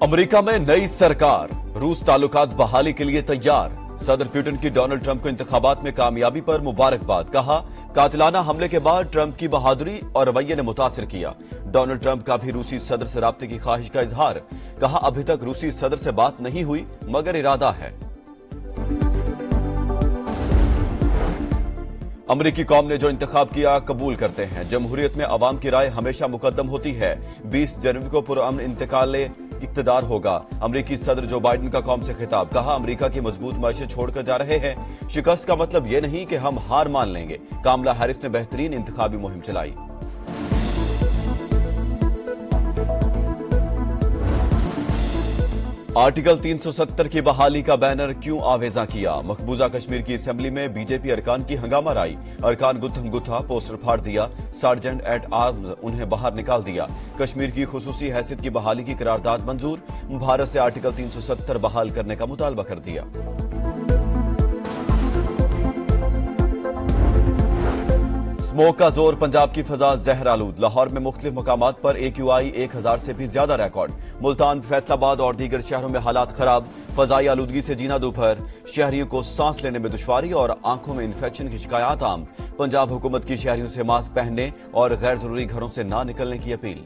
America में नई सरकार, रूस ताल्लुकात बहाली के लिए तैयार। सदर पुतिन की डोनाल्ड ट्रंप को इंतखाबात में कामयाबी पर मुबारकबाद। कहा, कातिलाना हमले के बाद ट्रंप की बहादुरी और रवैये ने मुतासिर किया। डोनाल्ड ट्रंप का भी रूसी सदर से राब्ते की ख्वाहिश का इजहार। कहा, अभी तक रूसी सदर से बात नहीं हुई मगर इरादा है। अमरीकी कौम ने जो इंतखाब किया कबूल करते हैं। जमहूरियत में अवाम की राय हमेशा मुकद्दम होती है। 20 जनवरी को पुरअमन इंतकाल इक्तदार होगा। अमरीकी सदर जो बाइडेन का कौम से खिताब। कहा, अमरीका की मजबूत मैशत छोड़कर जा रहे हैं। शिकस्त का मतलब यह नहीं कि हम हार मान लेंगे। कामला हैरिस ने बेहतरीन इंतखाबी मुहिम चलाई। आर्टिकल 370 की बहाली का बैनर क्यों आवेजा किया। मकबूजा कश्मीर की असेंबली में बीजेपी अरकान की हंगामा राई। अरकान गुत्थम गुत्था पोस्टर फाड़ दिया। सार्जेंट एट आर्म्स उन्हें बाहर निकाल दिया। कश्मीर की खुसूसी हैसियत की बहाली की करारदाद मंजूर। भारत से आर्टिकल 370 बहाल करने का मुतालबा कर दिया। स्मोक का जोर, पंजाब की फजा जहर आलूद। लाहौर में मुख्तलिफ मकामात पर AQI 1000 से भी ज्यादा रिकॉर्ड। मुल्तान, फैसलाबाद और दीगर शहरों में हालात खराब। फजाई आलूदगी से जीना दोपहर। शहरियों को सांस लेने में दुश्वारी और आंखों में इन्फेक्शन की शिकायत आम। पंजाब हुकूमत की शहरियों से मास्क पहनने और गैर जरूरी घरों से ना निकलने की अपील।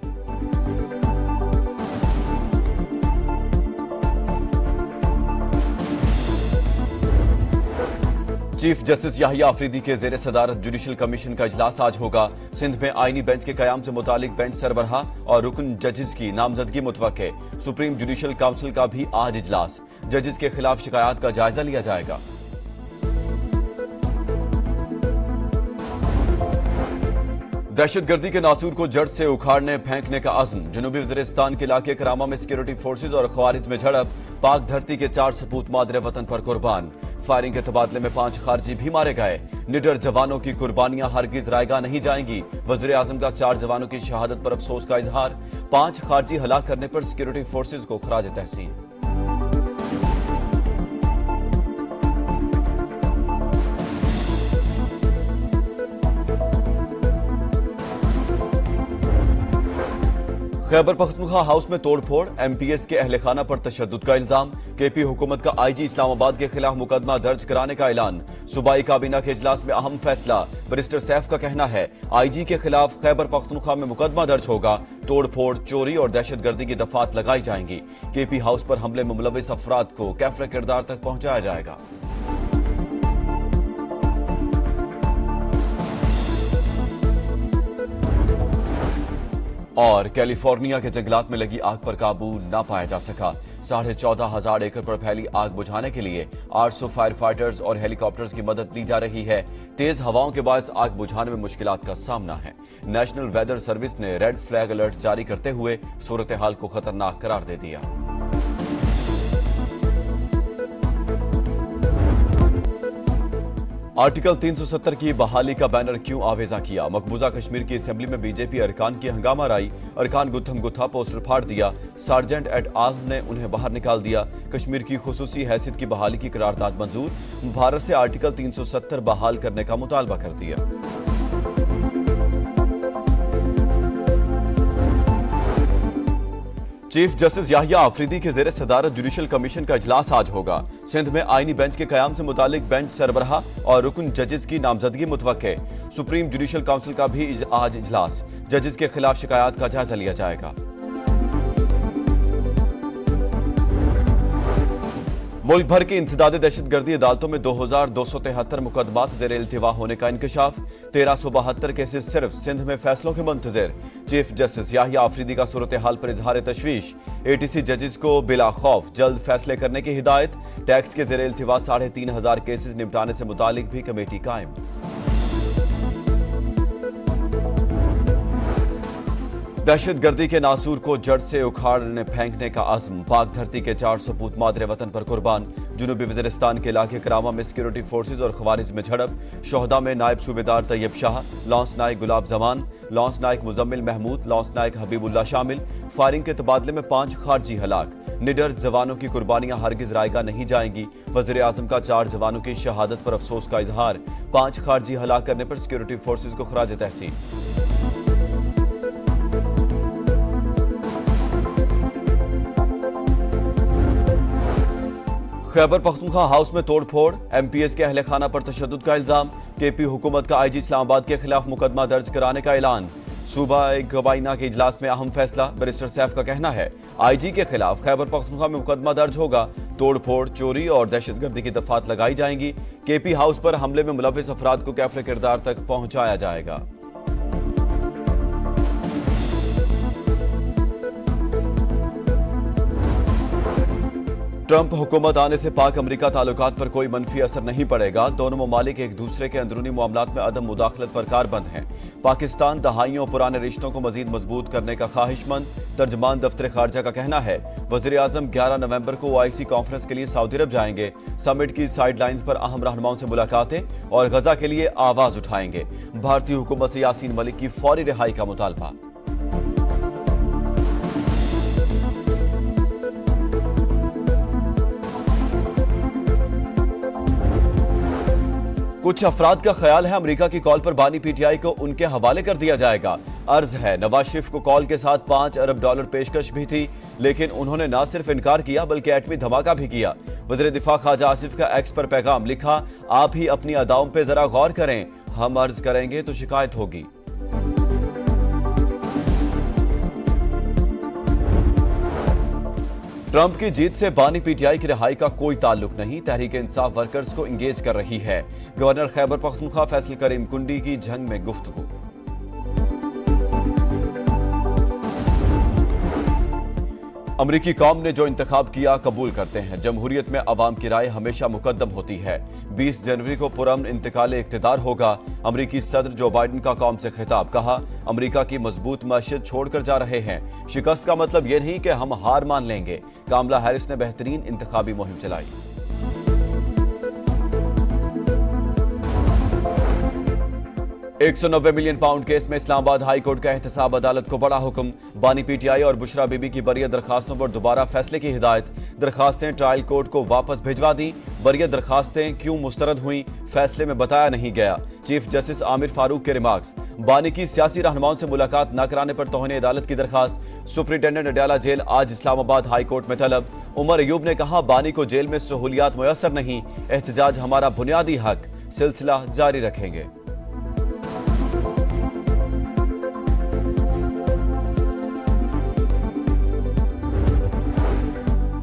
चीफ जस्टिस याहिया अफरीदी के जेर सदारत जुडिशल कमीशन का इजलास आज होगा। सिंध में आईनी बेंच के कयाम से मुतालिक बेंच सरबराह और रुकन जजेस की नामजदगी मुतवक्के। सुप्रीम जुडिशल काउंसिल का भी आज इजलास। जजेस के खिलाफ शिकायत का जायजा लिया जाएगा। दहशतगर्दी के नासूर को जड़ से उखाड़ने फेंकने का अज़्म। जनूबी वज़ीरिस्तान के इलाके करामा में सिक्योरिटी फोर्सेज और खवारिज में झड़प। पाक धरती के 4 सपूत मादरे वतन पर कुर्बान। फायरिंग के तबादले में 5 खारजी भी मारे गए। निडर जवानों की कुर्बानियां हरगिज रायगा नहीं जाएंगी। वज़ीर आज़म का 4 जवानों की शहादत पर अफसोस का इजहार। 5 खारजी हलाक करने पर सिक्योरिटी फोर्सेज को खराज तहसीन। खैबर पख्तूनख्वा हाउस में तोड़फोड़। MPS के अहले खाना पर तशद्दुद का इल्जाम। KP हुकूमत का IG इस्लामाबाद के खिलाफ मुकदमा दर्ज कराने का ऐलान। सूबाई काबीना के इजलास में अहम फैसला। बैरिस्टर सैफ का कहना है, IG के खिलाफ खैबर पख्तूनख्वा में मुकदमा दर्ज होगा। तोड़फोड़, चोरी और दहशतगर्दी की दफात लगाई जाएंगी। KP हाउस पर हमले में मुलविस अफराद को कैफरे किरदार तक पहुंचाया जाएगा। और कैलिफोर्निया के जंगलात में लगी आग पर काबू न पाया जा सका। 14,500 एकड़ पर फैली आग बुझाने के लिए 800 फायर फाइटर्स और हेलीकॉप्टर्स की मदद ली जा रही है। तेज हवाओं के बायस आग बुझाने में मुश्किलात का सामना है। नेशनल वेदर सर्विस ने रेड फ्लैग अलर्ट जारी करते हुए सूरत हाल को खतरनाक करार दे दिया। आर्टिकल 370 की बहाली का बैनर क्यों आवेजा किया। मकबूजा कश्मीर की असेंबली में बीजेपी अरकान की हंगामा राई। अरकान गुत्थम गुत्था पोस्टर फाड़ दिया। सार्जेंट एट आर्म्स ने उन्हें बाहर निकाल दिया। कश्मीर की खुसूसी हैसियत की बहाली की करारदाद मंजूर। भारत से आर्टिकल 370 बहाल करने का मुतालबा कर दिया। चीफ जस्टिस याहिया अफरीदी के जेर सदारत जुडिशल कमीशन का इजलास आज होगा। सिंध में आईनी बेंच के कयाम से मुतालिक बेंच सरबराह और रुकन जजेस की नामजदगी मुतवक्के। सुप्रीम जुडिशल काउंसिल का भी आज इजलास। जजेस के खिलाफ शिकायत का जायजा लिया जाएगा। मुल्क भर की इंसदादे दहशतगर्दी अदालतों में 2273 मुकदमात ज़ेर इल्तिवा होने का इंकशाफ। 1372 केसेस सिर्फ सिंध में फैसलों के मुंतजिर। चीफ जस्टिस याहिया अफरीदी का सूरत हाल पर इजहार तशवीश। ATC जजेस को बिला खौफ जल्द फैसले करने की हिदायत। टैक्स के ज़ेर इल्तिवा 3500 केसेस निपटाने से मुतालिक भी कमेटी कायम। दहशतगर्दी के नासूर को जड़ से उखाड़ने फेंकने का अज़्म। पाक धरती के 4 सपूत मादरे वतन पर कुर्बान। जनूबी वज़ीरिस्तान के इलाके करामा में सिक्योरिटी फोर्सेज और खवारिज में झड़प। शोहदा में नायब सूबेदार तैयब शाह, लॉन्स नायक गुलाब जमान, लॉन्स नायक मुजम्मिल महमूद, लॉन्स नायक हबीबुल्लाह शामिल। फायरिंग के तबादले में 5 खारजी हलाक। निडर जवानों की कुर्बानियां हरगिज रायगा नहीं जाएंगी। वज़ीर आज़म का 4 जवानों की शहादत पर अफसोस का इजहार। 5 खारजी हलाक करने पर सिक्योरिटी फोर्सेज को खराज तहसीन। खैबर पख्तूनख्वा हाउस में तोड़फोड़, एमपीएस के अहले खाना पर तशद्दुद का इल्जाम, केपी हुकूमत का आईजी इस्लामाबाद के खिलाफ मुकदमा दर्ज कराने का ऐलान। सूबा काबीना के इजलास में अहम फैसला, बैरिस्टर सैफ का कहना है आईजी के खिलाफ खैबर पख्तूनख्वा में मुकदमा दर्ज होगा, तोड़फोड़, चोरी और दहशतगर्दी की दफात लगाई जाएंगी। केपी हाउस पर हमले में मुलविस अफराद को कैफरे किरदार तक पहुंचाया जाएगा। ट्रंप हुकूमत आने से पाक अमरीका ताल्लुकात पर कोई मनफी असर नहीं पड़ेगा। दोनों ममालिक एक दूसरे के अंदरूनी मामलात में अदम मुदाखलत पर कारबंद हैं। पाकिस्तान दहाइयों पुराने रिश्तों को मजीद मजबूत करने का ख्वाहिशमंद, तर्जमान दफ्तर खारजा का कहना है। वज़ीर आज़म 11 नवंबर को OIC कॉन्फ्रेंस के लिए सऊदी अरब जाएंगे। समिट की साइडलाइंस पर अहम रहनुमाओं से मुलाकातें और गजा के लिए आवाज उठाएंगे। भारतीय हुकूमत से यासीन मलिक की फौरी रिहाई का मुतालबा। कुछ अफराद का ख्याल है अमेरिका की कॉल पर बानी PTI को उनके हवाले कर दिया जाएगा। अर्ज है नवाज शरीफ को कॉल के साथ $5 अरब पेशकश भी थी, लेकिन उन्होंने न सिर्फ इनकार किया बल्कि एटमी धमाका भी किया। वज़ीर दिफा ख्वाजा आसिफ का एक्स पर पैगाम लिखा, आप ही अपनी अदाओं पे जरा गौर करें, हम अर्ज करेंगे तो शिकायत होगी। ट्रंप की जीत से बानी PTI की रिहाई का कोई ताल्लुक नहीं, तहरीक इंसाफ वर्कर्स को इंगेज कर रही है। गवर्नर खैबर पख्तूनख्वा फैसल करीम कुंडी की जंग में गुफ्तगू। अमरीकी कौम ने जो इंतखाब किया कबूल करते हैं। जमहूरियत में अवाम की राय हमेशा मुकद्दम होती है। 20 जनवरी को पुरअमन इंतकाल इक्तिदार होगा। अमरीकी सदर जो बाइडन का कौम से खिताब, कहा अमरीका की मजबूत मैशियत छोड़कर जा रहे हैं। शिकस्त का मतलब यह नहीं कि हम हार मान लेंगे। कामला हैरिस ने बेहतरीन इंतखाबी मुहिम चलाई। £190 मिलियन केस में इस्लामाबाद हाई कोर्ट का एहतसाब, अदालत को बड़ा हुक्म। बानी PTI और बुशरा बीबी की बरियत दरखास्तों पर दोबारा फैसले की हिदायत। दरखास्तें ट्रायल कोर्ट को वापस भिजवा दी। बरियत दरखास्तें क्यों मुस्तरद हुई, फैसले में बताया नहीं गया। चीफ जस्टिस आमिर फारूक के रिमार्क्स। बानी की सियासी रहनुमाओं से मुलाकात न कराने पर तौहीन अदालत की दरखास्त। सुप्रिंटेंडेंट अडयाला जेल आज इस्लामाबाद हाई कोर्ट में तलब। उमर अयूब ने कहा बानी को जेल में सहूलियात मुयसर नहीं, एहतजाज हमारा बुनियादी हक, सिलसिला जारी रखेंगे।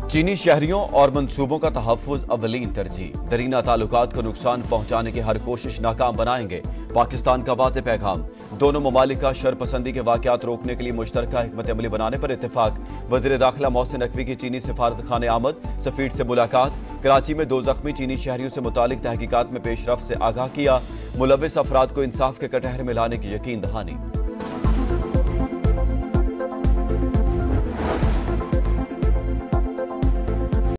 चीनी शहरियों और मंसूबों का तहफ़्फ़ुज़ अवलीन तरजीह। दरीना ताल्लुकात को नुकसान पहुंचाने की हर कोशिश नाकाम बनाएंगे। पाकिस्तान का वाज़ेह पैगाम। दोनों ममालिक का शरपसंदी के वाक़यात रोकने के लिए मुश्तरका हिकमत अमली बनाने पर इत्तेफाक। वज़ीर दाखिला मोहसिन नकवी की चीनी सफारत खाने आमद, सफ़ीर से मुलाकात। कराची में 2 ज़ख्मी चीनी शहरियों से मुतालिक तहकीकात में पेशरफ्त से आगाह किया। मुलविस अफराद को इंसाफ के कटहरे में लाने की यकीन दहानी।